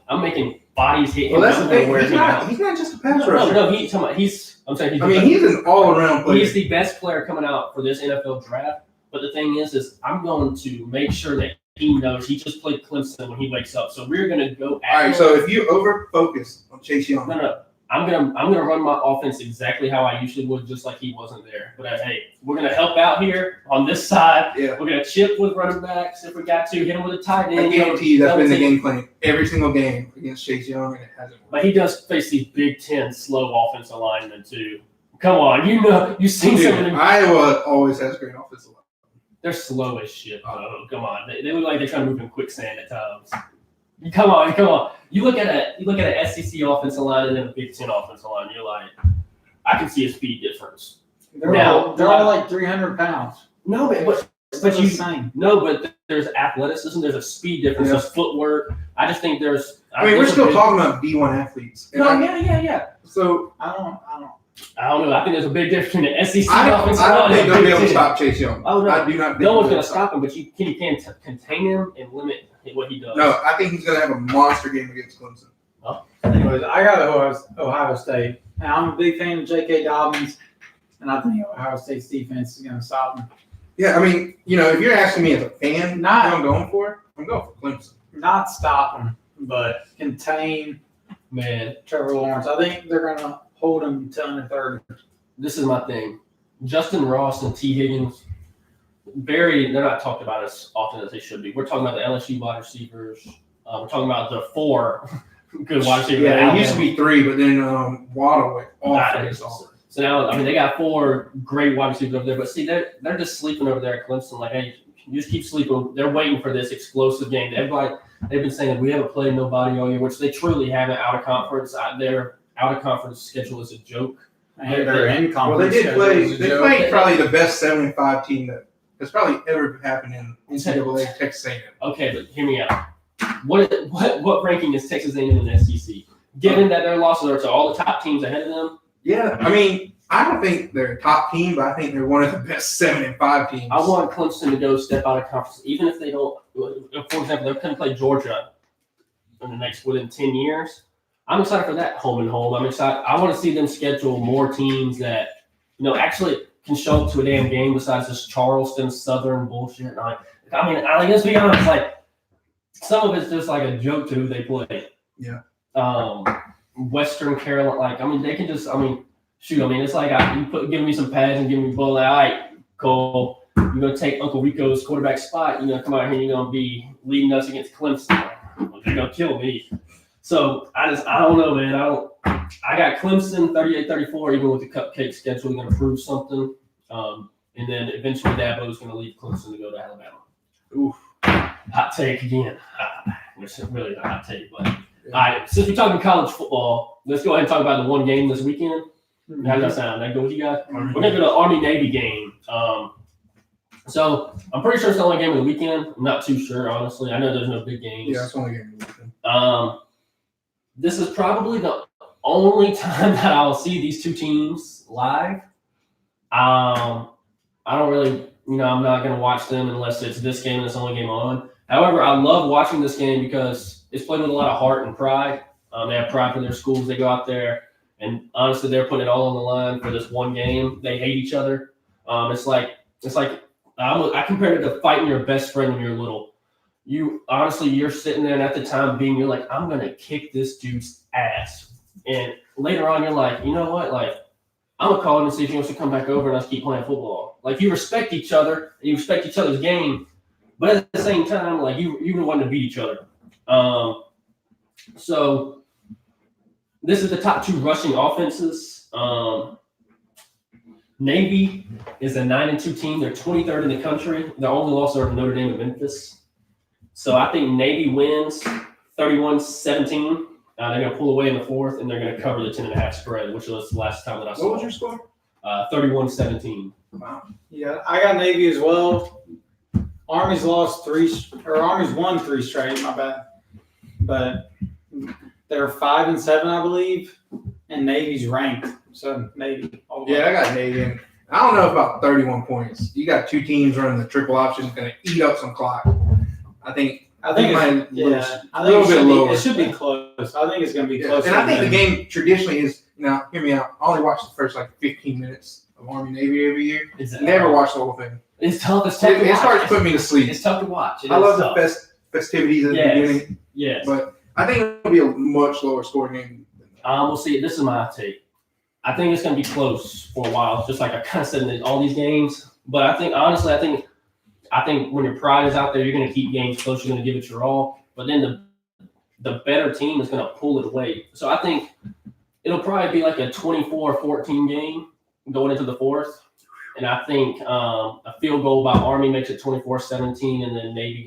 I'm making bodies hit him. Well, that's the thing. He's He's not just a pass rusher. No, he's an all-around player. He's the best player coming out for this NFL draft. But the thing is I'm going to make sure that he knows he just played Clemson when he wakes up. So we're going to go at All right, him. so if you over-focus on Chase Young. No. I'm gonna run my offense exactly how I usually would, just like he wasn't there. But hey, we're gonna help out here on this side. Yeah. We're gonna chip with running backs if we got to, hit him with a tight end. I guarantee you that's been the game plan every single game against Chase Young, and it hasn't worked. But he does face these Big Ten slow offensive linemen too. Come on, you've seen some of them. Iowa always has great offensive line. They're slow as shit, though. Come on, they look like they're trying to move in quicksand at times. Come on. You look at an SEC offensive line and then a Big Ten offensive line. You're like, I can see a speed difference. They're all like 300 pounds. No, but insane. But there's athleticism. There's a speed difference. There's footwork. I just think there's. We're still talking about D1 athletes. Yeah. So I don't know. I think there's a big difference in the SEC I offensive don't line. think they'll be able to stop Chase Young. Oh no, I do not. No one's going to stop him, but you can contain him and limit what he does. No, I think he's going to have a monster game against Clemson. Anyways, I got Ohio State. Now, I'm a big fan of J.K. Dobbins, and I think Ohio State's defense is going to stop him. Yeah, if you're asking me as a fan, who I'm going for Clemson. Not stop him, but contain Trevor Lawrence. I think they're going to hold him to under 30. This is my thing. Justin Ross and T. Higgins, they're not talked about as often as they should be. We're talking about the LSU wide receivers. We're talking about the 4 good wide receivers. Yeah, it used to be 3, but then Waddle went off. So now, they got 4 great wide receivers over there. But see, they're just sleeping over there at Clemson. Like, hey, you just keep sleeping. They're waiting for this explosive game. They've been saying we haven't played nobody all year, which they truly haven't out of conference. Their out of conference schedule is a joke. And they're in conference. Well, they played probably the best 7-5 team that's probably ever happened in NCAA Texas A&M. Okay, but hear me out. What ranking is Texas A&M in the SEC? Given that their losses are to all the top teams ahead of them. Yeah, I don't think they're a top team, but I think they're one of the best 7-5 teams. I want Clemson to go step out of conference, even if they don't. For example, they're going to play Georgia within 10 years. I'm excited for that home and home. I'm excited. I want to see them schedule more teams that actually can show up to a damn game besides this Charleston Southern bullshit. Let's be honest. Like, some of it's just like a joke to who they play. Yeah. Western Carolina. They can just. Shoot. It's like giving me some pads and giving me ball. All right, Cole, you're gonna take Uncle Rico's quarterback spot. You're gonna come out here and you're gonna be leading us against Clemson. You're gonna kill me. So I don't know, man. I got Clemson 38-34, even with the cupcake schedule, going to prove something. And then eventually Dabo's going to leave Clemson to go to Alabama. Oof. Hot take again. Which is really a hot take. But all right, since we're talking college football, let's go ahead and talk about the one game this weekend. How does that sound? That go with you guys? We're going to go to the Army-Navy game. So I'm pretty sure it's the only game of the weekend. I'm not too sure, honestly. I know there's no big games. Yeah, it's the only game of the weekend. This is probably the only time that I'll see these two teams live. I don't really, I'm not going to watch them unless it's this game and it's the only game on. However, I love watching this game because it's played with a lot of heart and pride. They have pride for their schools. They go out there, and honestly, they're putting it all on the line for this one game. They hate each other. It's like I compared it to fighting your best friend when you're little. You're sitting there, and at the time you're like, I'm going to kick this dude's ass. And later on, you're like, you know what? Like, I'm going to call him and see if he wants to come back over and us keep playing football. Like, you respect each other, and you respect each other's game. But at the same time, like, you want to beat each other. So this is the top 2 rushing offenses. Navy is a 9-2 team. They're 23rd in the country. Their only loss are Notre Dame and Memphis. So I think Navy wins 31-17. They're going to pull away in the 4th, and they're going to cover the 10.5 spread, which was the last time that I saw. What was your score? 31-17. Wow. Yeah, I got Navy as well. Army's won 3 straight. My bad, but they're 5-7, I believe, and Navy's ranked. So Navy. Yeah, I got Navy. And I don't know about 31 points. You got two teams running the triple option, going to eat up some clock. I think it should be close. I think it's going to be close. And I think the game traditionally is. Now, hear me out. I only watch the first 15 minutes of Army Navy every year. Never watch the whole thing. It's tough. It's tough. It starts putting me to sleep. It's tough to watch. I love the festivities at the beginning. Yes. But I think it'll be a much lower scoring game. We'll see. This is my take. I think it's going to be close for a while, just like I kind of said in all these games. But I think, honestly, I think when your pride is out there, you're going to keep games close. You're going to give it your all. But then the better team is going to pull it away. So I think it'll probably be like a 24-14 game going into the fourth. And I think a field goal by Army makes it 24-17, and then Navy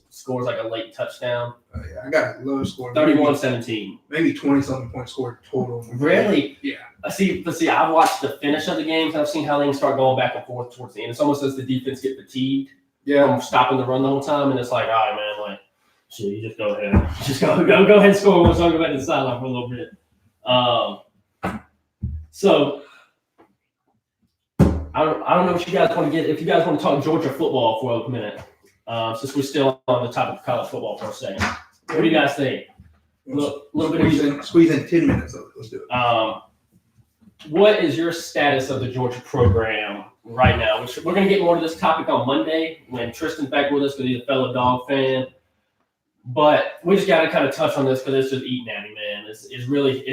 scores like a late touchdown. I got a low score. 31-17. Maybe 20-something points scored total. Really? Yeah. See, I've watched the finish of the games, and I've seen how they can start going back and forth towards the end. It's almost as the defense get fatigued from stopping the run the whole time, and it's like, all right, man, like, shit, you just go ahead. Just go ahead and score one, so I'll go back to the sideline for a little bit. So I don't know what you guys want to get. If you guys want to talk Georgia football for a minute, since we're still on the topic of college football for a second, what do you guys think? Squeeze in 10 minutes of it. Let's do it. What is your status of the Georgia program right now? We're going to get more to this topic on Monday when Tristan's back with us because he's a fellow Dog fan. But we just got to kind of touch on this because it's just eating at me, man. It's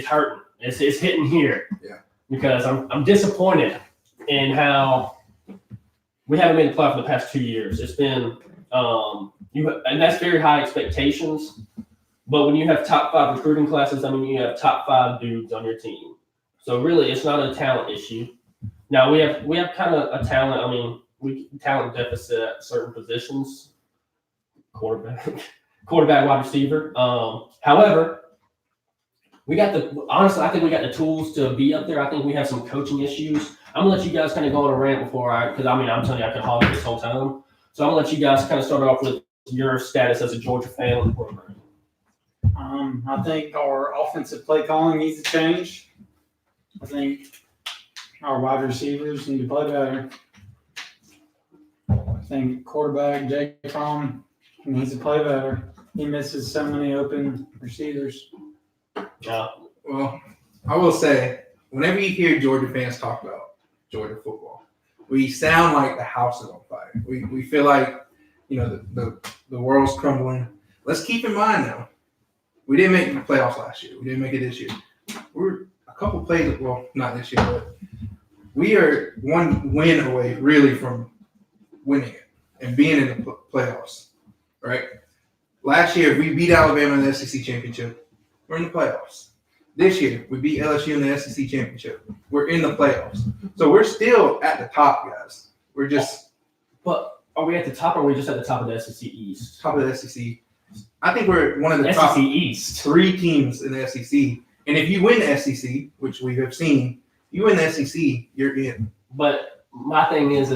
hurting. It's hitting here. Yeah. Because I'm disappointed in how we haven't made the playoff for the past 2 years. It's been and that's very high expectations. But when you have top 5 recruiting classes, I mean, you have top 5 dudes on your team. So really, it's not a talent issue. Now we have kind of a talent. I mean, talent deficit at certain positions. Quarterback, wide receiver. However, honestly, I think we got the tools to be up there. I think we have some coaching issues. I'm gonna let you guys kind of go on a rant because I'm telling you, I could hog this whole time. So I'm gonna let you guys kind of start off with your status as a Georgia fan of the program. I think our offensive play calling needs to change. I think our wide receivers need to play better. I think quarterback Jake Fromm needs to play better. He misses so many open receivers. Yeah. Well, I will say, whenever you hear Georgia fans talk about Georgia football, we sound like the house is on fire. We feel like, the world's crumbling. Let's keep in mind now, we didn't make the playoffs last year. We didn't make it this year. We're a couple plays, well, not this year, but we are one win away really from winning it and being in the playoffs, right? Last year, we beat Alabama in the SEC championship. We're in the playoffs. This year, we beat LSU in the SEC championship. We're in the playoffs. So we're still at the top, guys. We're just. But are we at the top or are we just at the top of the SEC East? Top of the SEC. I think we're one of the SEC top East. 3 teams in the SEC. And if you win the SEC, which we have seen, you win the SEC, you're in. But my thing is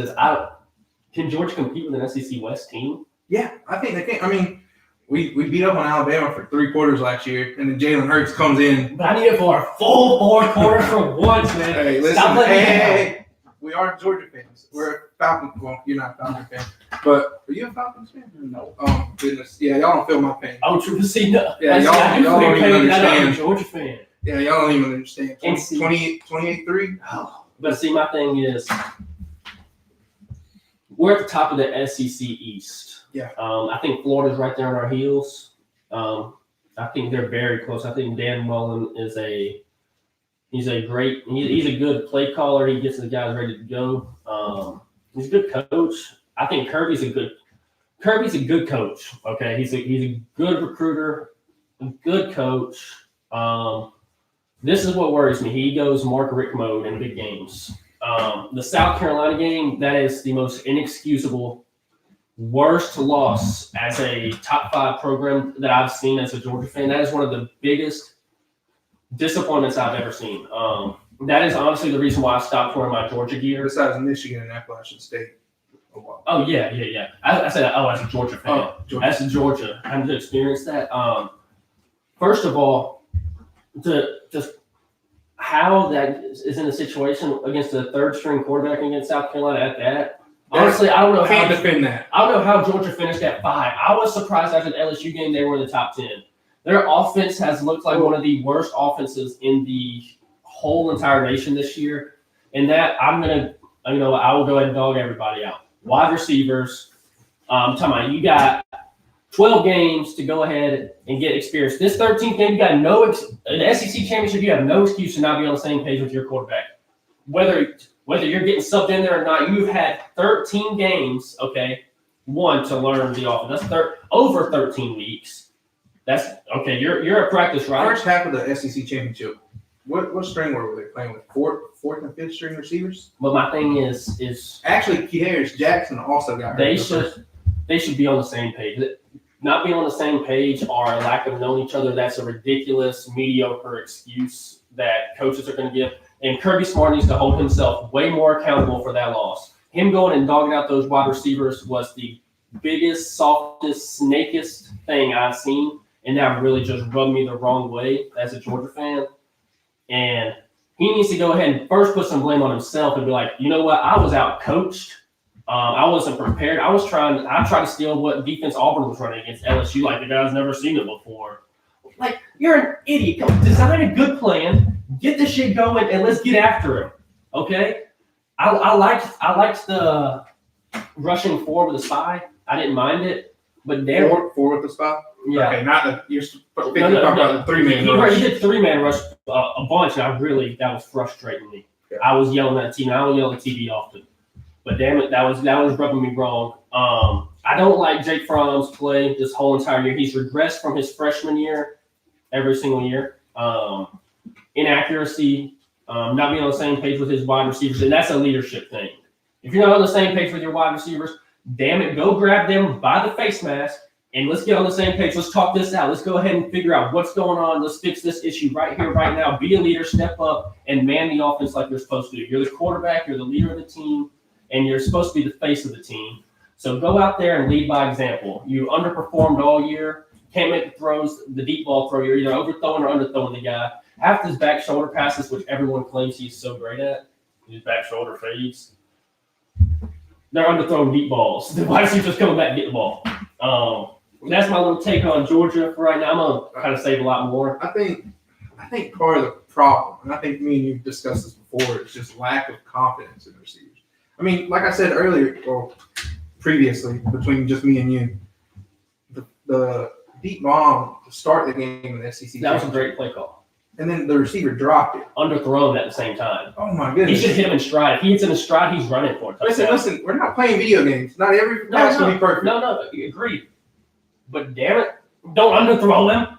can Georgia compete with an SEC West team? Yeah, I think they can. I mean, we beat up on Alabama for 3 quarters last year, and then Jalen Hurts comes in. But I need it for a full 4 quarters for once, man. Hey, listen, hey, we are Georgia fans. We're a Falcons. Well, you're not a Falcons fan, but are you a Falcons fan? No. Oh goodness, yeah, y'all don't feel my pain. Oh, true. See, no. Yeah, y'all don't even understand. I'm a Georgia fan. Yeah, y'all don't even understand. 28-3. Oh, but see, my thing is, we're at the top of the SEC East. Yeah. I think Florida's right there on our heels. I think they're very close. I think Dan Mullen is he's a good play caller. He gets the guys ready to go. He's a good coach. I think Kirby's a good coach. Okay. He's a good recruiter, a good coach. This is what worries me. He goes Mark Richt mode in big games. The South Carolina game, that is the most inexcusable, worst loss as a top 5 program that I've seen as a Georgia fan. That is one of the biggest disappointments I've ever seen. That is honestly the reason why I stopped wearing my Georgia gear. Besides Michigan and Appalachian State. Oh yeah. I said, as a Georgia fan. Oh, Georgia. As a Georgia, I haven't experienced that. First of all, just how that is in a situation against a third string quarterback against South Carolina at that. Honestly, I don't know Can't defend that. I don't know how Georgia finished at 5. I was surprised after the LSU game they were in the top 10. Their offense has looked like one of the worst offenses in the whole entire nation this year. And that I will go ahead and dog everybody out. Wide receivers, you got 12 games to go ahead and get experience. This 13th game, you got the SEC championship, you have no excuse to not be on the same page with your quarterback. Whether you're getting subbed in there or not, you've had 13 games, okay, to learn the offense. That's over 13 weeks. That's okay. You're at practice, right? First half of the SEC championship, what string were they playing with? Fourth and fifth string receivers? But my thing is actually Kearis Jackson also got hurt. They should be on the same page. Not being on the same page or a lack of knowing each other, that's a ridiculous, mediocre excuse that coaches are going to give. And Kirby Smart needs to hold himself way more accountable for that loss. Him going and dogging out those wide receivers was the biggest, softest, snakiest thing I've seen. And that really just rubbed me the wrong way as a Georgia fan. And he needs to go ahead and first put some blame on himself and be like, you know what? I was out coached. I wasn't prepared. I tried to steal what defense Auburn was running against LSU. Like the guy's never seen it before. Like, you're an idiot. Go design a good plan, get this shit going, and let's get after him. Okay? I liked the rushing forward with the spy. I didn't mind it, but damn. Four with the spy? Yeah. Okay, not you're talking about the 3-man rush. He did 3-man rush a bunch, and that was frustrating me. Yeah. I was yelling at the team. I don't yell at TV often. But damn it, that was rubbing me wrong. I don't like Jake Fromm's play this whole entire year. He's regressed from his freshman year every single year. Inaccuracy, not being on the same page with his wide receivers, and that's a leadership thing. If you're not on the same page with your wide receivers, damn it, go grab them by the face mask and let's get on the same page. Let's talk this out. Let's go ahead and figure out what's going on. Let's fix this issue right here, right now. Be a leader, step up, and man the offense like you're supposed to do. You're the quarterback, you're the leader of the team, and you're supposed to be the face of the team. So go out there and lead by example. You underperformed all year. Can't make the throws, the deep ball throw. You're either overthrowing or underthrowing the guy. Half his back shoulder passes, which everyone claims he's so great at, his back shoulder fades, they're underthrown deep balls. The wide receivers coming back to get the ball. That's my little take on Georgia for right now. I'm going to kind of save a lot more. I think part of the problem, and I think me and you discussed this before, is just lack of confidence in receivers. I mean, like I said earlier, or previously, between just me and you, the deep bomb to start the game in the SEC. That was a great play call. And then the receiver dropped it. Underthrown at the same time. Oh, my goodness. He should hit him in stride. If he hits him in stride, he's running for it. Listen, we're not playing video games. Not every pass will be perfect. No, agreed. But damn it, don't underthrow him.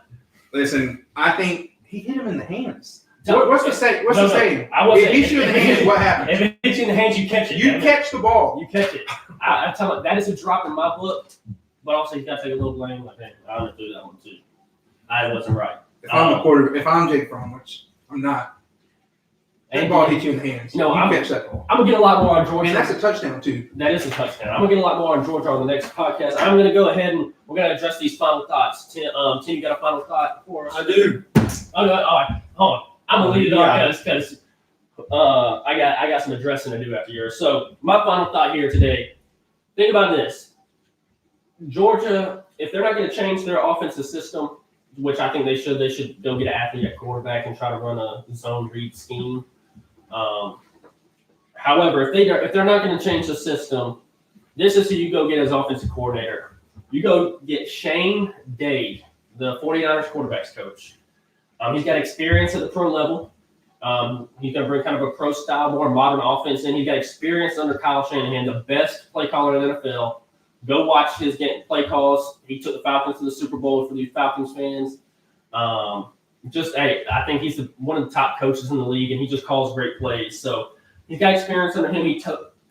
Listen, I think he hit him in the hands. What's the saying? It hits you in the hands, what happens? If it hits you in the hands, you catch it. You catch the ball. You catch it. I tell you, that is a drop in my book. But also, he's got to take a little blame. Like, hey, I underthrew that one too. I wasn't right. If I'm the quarterback, if I'm Jake Fromm, which I'm not, that ball hit you in the hands. No, you catch that ball. I'm gonna get a lot more on Georgia. And that's a touchdown too. That is a touchdown. I'm gonna get a lot more on Georgia on the next podcast. I'm gonna go ahead and we're gonna address these final thoughts. Tim, you got a final thought for us? I do. Oh no, all right, hold on. I'm gonna lead it off because I got some addressing to do after yours. So my final thought here today. Think about this. Georgia, if they're not going to change their offensive system, which I think they should go get an athlete at quarterback and try to run a zone read scheme. However, if they're not going to change the system, this is who you go get as offensive coordinator. You go get Shane Day, the 49ers quarterbacks coach. He's got experience at the pro level. He's going to bring kind of a pro style, more modern offense in. He's got experience under Kyle Shanahan, the best play caller in the NFL. Go watch his play calls. He took the Falcons to the Super Bowl for these Falcons fans. I think he's one of the top coaches in the league, and he just calls great plays. So he's got experience under him. He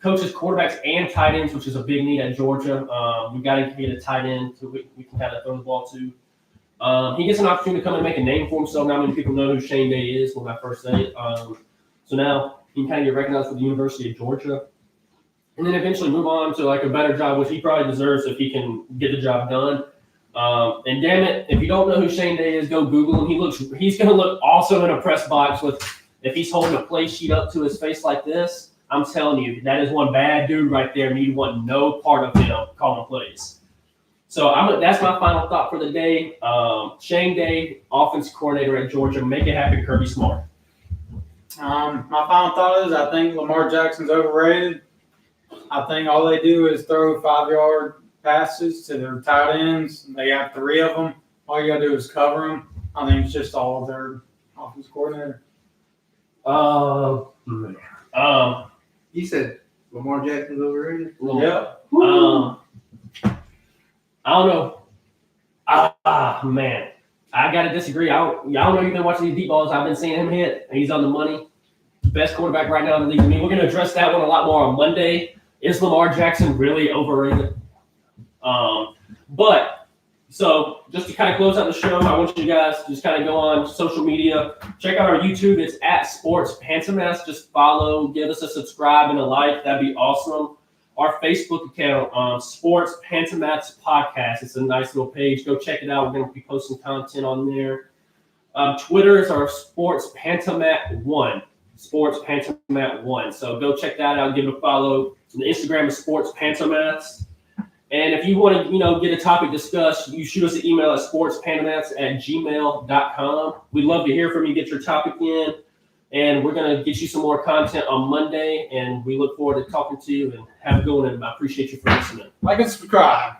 coaches quarterbacks and tight ends, which is a big need at Georgia. We've got to get a tight end so we can kind of throw the ball to. He gets an opportunity to come and make a name for himself. Not many people know who Shane Day is when I first say it. So now he can kind of get recognized for the University of Georgia. And then eventually move on to like a better job, which he probably deserves if he can get the job done. And damn it, if you don't know who Shane Day is, go Google him. He's going to look awesome in a press box if he's holding a play sheet up to his face like this. I'm telling you, that is one bad dude right there, and you want no part of him calling plays. So that's my final thought for the day. Shane Day, offense coordinator at Georgia, make it happen, Kirby Smart. My final thought is I think Lamar Jackson's overrated. I think all they do is throw 5-yard passes to their tight ends. They have 3 of them. All you got to do is cover them. I think it's just all of their offense coordinator. You said Lamar Jackson's overrated? Yeah. I don't know. Man. I got to disagree. Y'all know you've been watching these deep balls. I've been seeing him hit. He's on the money. Best quarterback right now in the league. I mean, we're going to address that one a lot more on Monday. Is Lamar Jackson really overrated? But so just to kind of close out the show, I want you guys to just kind of go on social media. Check out our YouTube. It's at Sports Pantomaths. Just follow, give us a subscribe and a like. That'd be awesome. Our Facebook account, Sports Pantomaths Podcast. It's a nice little page. Go check it out. We're going to be posting content on there. Twitter is our Sports Pantomath 1. Sports Pantomath 1. So go check that out. Give it a follow. The Instagram is Sports Pantomaths. And if you want to, get a topic discussed, you shoot us an email at sportspantomaths@gmail.com. We'd love to hear from you. Get your topic in. And we're going to get you some more content on Monday. And we look forward to talking to you and have a good one. And I appreciate you for listening. Like and subscribe.